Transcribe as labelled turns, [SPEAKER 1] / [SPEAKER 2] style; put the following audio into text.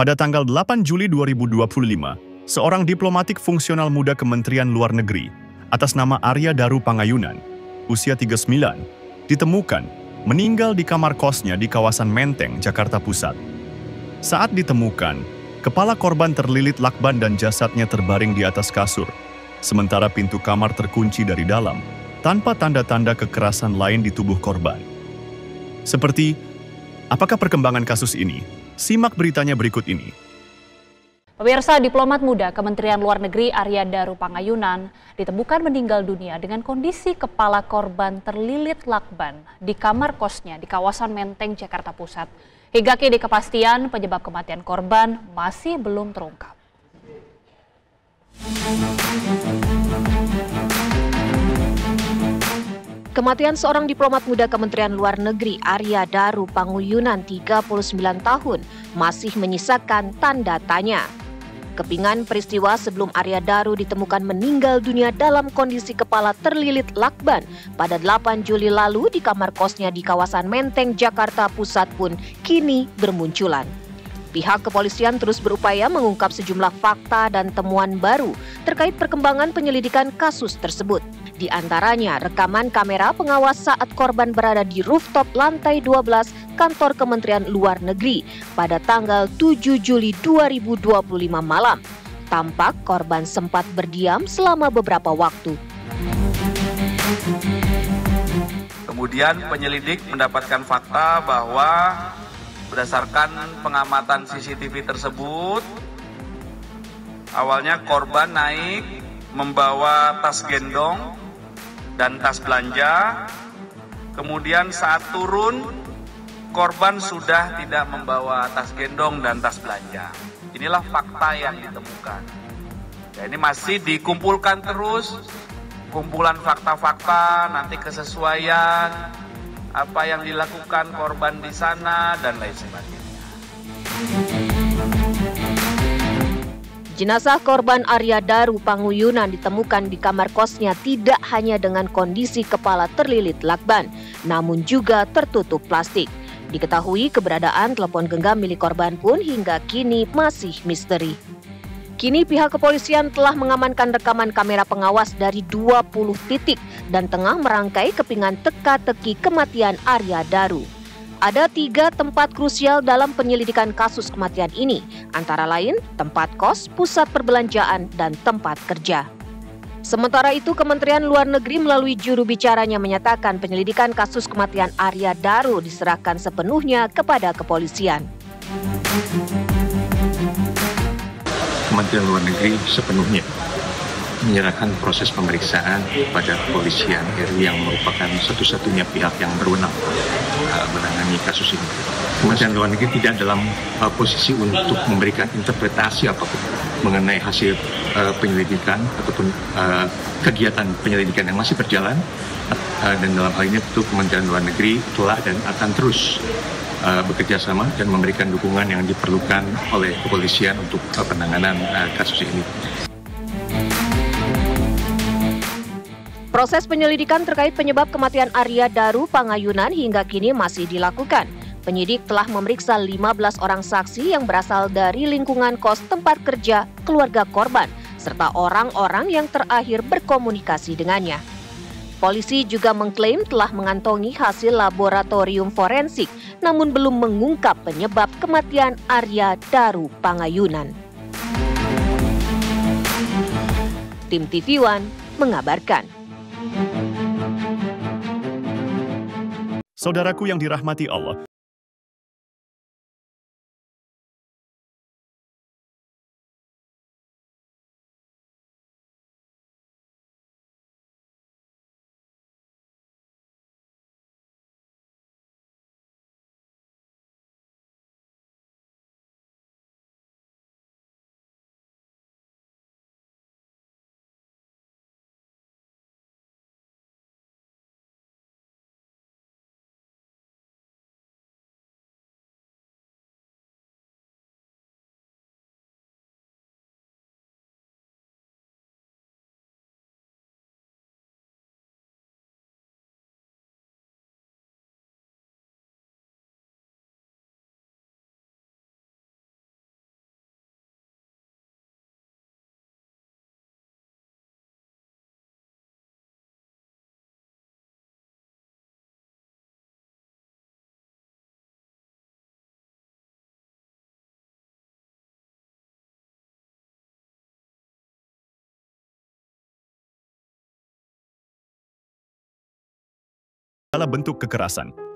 [SPEAKER 1] Pada tanggal 8 Juli 2025, seorang diplomatik fungsional muda Kementerian Luar Negeri atas nama Arya Daru Pangayunan, usia 39, ditemukan meninggal di kamar kosnya di kawasan Menteng, Jakarta Pusat. Saat ditemukan, kepala korban terlilit lakban dan jasadnya terbaring di atas kasur, sementara pintu kamar terkunci dari dalam, tanpa tanda-tanda kekerasan lain di tubuh korban. Apakah perkembangan kasus ini? Simak beritanya berikut ini.
[SPEAKER 2] Pemirsa, diplomat muda Kementerian Luar Negeri Arya Daru Pangayunan ditemukan meninggal dunia dengan kondisi kepala korban terlilit lakban di kamar kosnya di kawasan Menteng, Jakarta Pusat. Hingga kini kepastian penyebab kematian korban masih belum terungkap.
[SPEAKER 3] Kematian seorang diplomat muda Kementerian Luar Negeri Arya Daru Pangayunan 39 tahun masih menyisakan tanda tanya. Kepingan peristiwa sebelum Arya Daru ditemukan meninggal dunia dalam kondisi kepala terlilit lakban pada 8 Juli lalu di kamar kosnya di kawasan Menteng, Jakarta Pusat pun kini bermunculan. Pihak kepolisian terus berupaya mengungkap sejumlah fakta dan temuan baru terkait perkembangan penyelidikan kasus tersebut. Di antaranya rekaman kamera pengawas saat korban berada di rooftop lantai 12 kantor Kementerian Luar Negeri pada tanggal 7 Juli 2025 malam. Tampak korban sempat berdiam selama beberapa waktu.
[SPEAKER 4] Kemudian penyelidik mendapatkan fakta bahwa berdasarkan pengamatan CCTV tersebut, awalnya korban naik membawa tas gendong dan tas belanja. Kemudian saat turun, korban sudah tidak membawa tas gendong dan tas belanja. Inilah fakta yang ditemukan. Ya, ini masih dikumpulkan terus, kumpulan fakta-fakta, nanti kesesuaian apa yang dilakukan korban di sana dan lain sebagainya.
[SPEAKER 3] Jenazah korban Arya Daru Pangayunan ditemukan di kamar kosnya tidak hanya dengan kondisi kepala terlilit lakban, namun juga tertutup plastik. Diketahui keberadaan telepon genggam milik korban pun hingga kini masih misteri. Kini pihak kepolisian telah mengamankan rekaman kamera pengawas dari 20 titik dan tengah merangkai kepingan teka-teki kematian Arya Daru. Ada 3 tempat krusial dalam penyelidikan kasus kematian ini, antara lain tempat kos, pusat perbelanjaan, dan tempat kerja. Sementara itu, Kementerian Luar Negeri melalui juru bicaranya menyatakan penyelidikan kasus kematian Arya Daru diserahkan sepenuhnya kepada kepolisian.
[SPEAKER 5] Kementerian Luar Negeri sepenuhnya menyerahkan proses pemeriksaan pada kepolisian RI yang merupakan satu-satunya pihak yang berwenang menangani kasus ini. Kementerian Luar Negeri tidak dalam posisi untuk memberikan interpretasi apapun mengenai hasil penyelidikan ataupun kegiatan penyelidikan yang masih berjalan, dan dalam hal ini tentu Kementerian Luar Negeri telah dan akan terus bekerja sama dan memberikan dukungan yang diperlukan oleh kepolisian untuk penanganan kasus ini.
[SPEAKER 3] Proses penyelidikan terkait penyebab kematian Arya Daru Pangayunan hingga kini masih dilakukan. Penyidik telah memeriksa 15 orang saksi yang berasal dari lingkungan kos tempat kerja keluarga korban, serta orang-orang yang terakhir berkomunikasi dengannya. Polisi juga mengklaim telah mengantongi hasil laboratorium forensik, namun belum mengungkap penyebab kematian Arya Daru Pangayunan. Tim TV One mengabarkan.
[SPEAKER 1] Saudaraku yang dirahmati Allah, bentuk kekerasan.